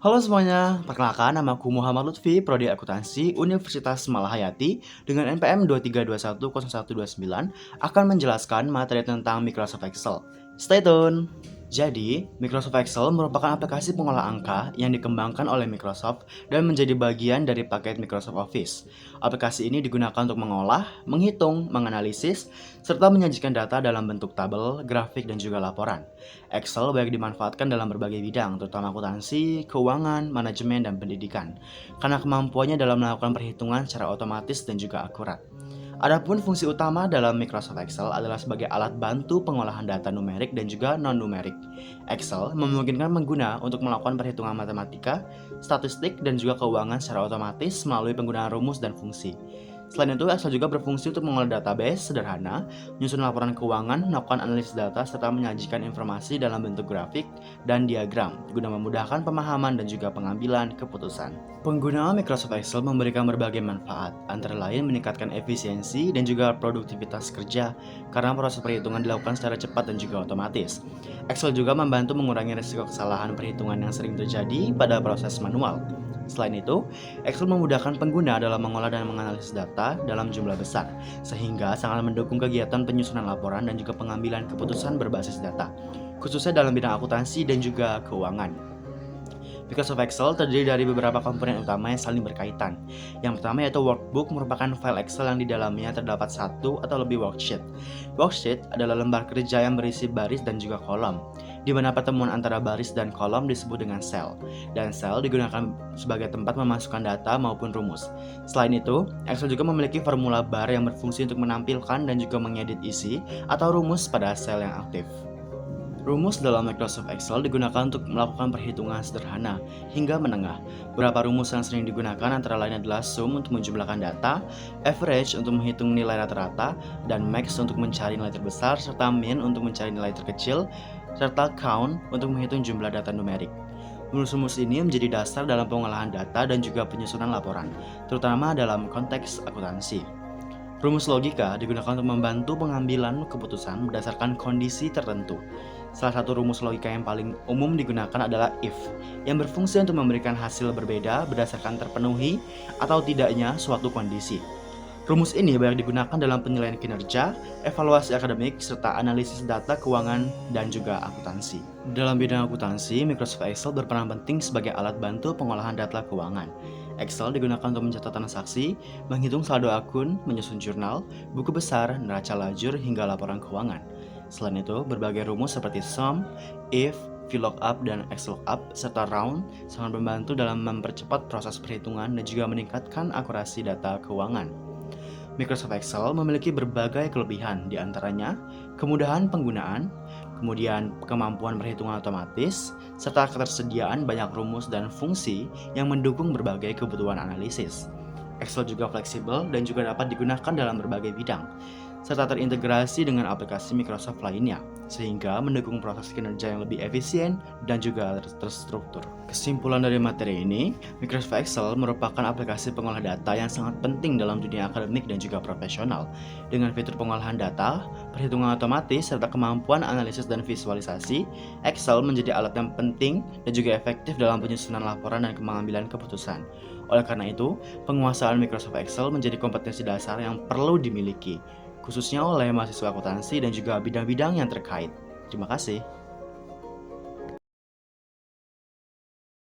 Halo semuanya, perkenalkan nama aku Muhammad Lutfi, Prodi Akuntansi Universitas Malahayati dengan NPM 23210129 akan menjelaskan materi tentang Microsoft Excel. Stay tune! Jadi, Microsoft Excel merupakan aplikasi pengolah angka yang dikembangkan oleh Microsoft dan menjadi bagian dari paket Microsoft Office. Aplikasi ini digunakan untuk mengolah, menghitung, menganalisis, serta menyajikan data dalam bentuk tabel, grafik, dan juga laporan. Excel banyak dimanfaatkan dalam berbagai bidang, terutama akuntansi, keuangan, manajemen, dan pendidikan, karena kemampuannya dalam melakukan perhitungan secara otomatis dan juga akurat. Adapun fungsi utama dalam Microsoft Excel adalah sebagai alat bantu pengolahan data numerik dan juga non-numerik. Excel memungkinkan pengguna untuk melakukan perhitungan matematika, statistik, dan juga keuangan secara otomatis melalui penggunaan rumus dan fungsi. Selain itu, Excel juga berfungsi untuk mengolah database sederhana, menyusun laporan keuangan, melakukan analisis data, serta menyajikan informasi dalam bentuk grafik dan diagram, guna memudahkan pemahaman dan juga pengambilan keputusan. Penggunaan Microsoft Excel memberikan berbagai manfaat, antara lain meningkatkan efisiensi dan juga produktivitas kerja, karena proses perhitungan dilakukan secara cepat dan juga otomatis. Excel juga membantu mengurangi risiko kesalahan perhitungan yang sering terjadi pada proses manual. Selain itu, Excel memudahkan pengguna dalam mengolah dan menganalisis data dalam jumlah besar, sehingga sangat mendukung kegiatan penyusunan laporan dan juga pengambilan keputusan berbasis data, khususnya dalam bidang akuntansi dan juga keuangan. Microsoft Excel terdiri dari beberapa komponen utama yang saling berkaitan. Yang pertama yaitu Workbook, merupakan file Excel yang di dalamnya terdapat satu atau lebih worksheet. Worksheet adalah lembar kerja yang berisi baris dan juga kolom, di mana pertemuan antara baris dan kolom disebut dengan sel, dan sel digunakan sebagai tempat memasukkan data maupun rumus. Selain itu, Excel juga memiliki formula bar yang berfungsi untuk menampilkan dan juga mengedit isi atau rumus pada sel yang aktif. Rumus dalam Microsoft Excel digunakan untuk melakukan perhitungan sederhana hingga menengah. Beberapa rumus yang sering digunakan antara lain adalah sum untuk menjumlahkan data, average untuk menghitung nilai rata-rata, dan max untuk mencari nilai terbesar, serta min untuk mencari nilai terkecil, serta count untuk menghitung jumlah data numerik. Rumus-rumus ini menjadi dasar dalam pengolahan data dan juga penyusunan laporan, terutama dalam konteks akuntansi. Rumus logika digunakan untuk membantu pengambilan keputusan berdasarkan kondisi tertentu. Salah satu rumus logika yang paling umum digunakan adalah if, yang berfungsi untuk memberikan hasil berbeda berdasarkan terpenuhi atau tidaknya suatu kondisi. Rumus ini banyak digunakan dalam penilaian kinerja, evaluasi akademik, serta analisis data keuangan dan juga akuntansi. Dalam bidang akuntansi, Microsoft Excel berperan penting sebagai alat bantu pengolahan data keuangan. Excel digunakan untuk mencatat transaksi, menghitung saldo akun, menyusun jurnal, buku besar, neraca lajur, hingga laporan keuangan. Selain itu, berbagai rumus seperti sum, if, VLOOKUP, dan XLOOKUP, serta round sangat membantu dalam mempercepat proses perhitungan dan juga meningkatkan akurasi data keuangan. Microsoft Excel memiliki berbagai kelebihan, di antaranya kemudahan penggunaan, kemudian kemampuan perhitungan otomatis, serta ketersediaan banyak rumus dan fungsi yang mendukung berbagai kebutuhan analisis. Excel juga fleksibel dan juga dapat digunakan dalam berbagai bidang, serta terintegrasi dengan aplikasi Microsoft lainnya, sehingga mendukung proses kinerja yang lebih efisien dan juga terstruktur. Kesimpulan dari materi ini, Microsoft Excel merupakan aplikasi pengolah data yang sangat penting dalam dunia akademik dan juga profesional. Dengan fitur pengolahan data, perhitungan otomatis, serta kemampuan analisis dan visualisasi, Excel menjadi alat yang penting dan juga efektif dalam penyusunan laporan dan pengambilan keputusan. Oleh karena itu, penguasaan Microsoft Excel menjadi kompetensi dasar yang perlu dimiliki, khususnya oleh mahasiswa akuntansi dan juga bidang-bidang yang terkait. Terima kasih.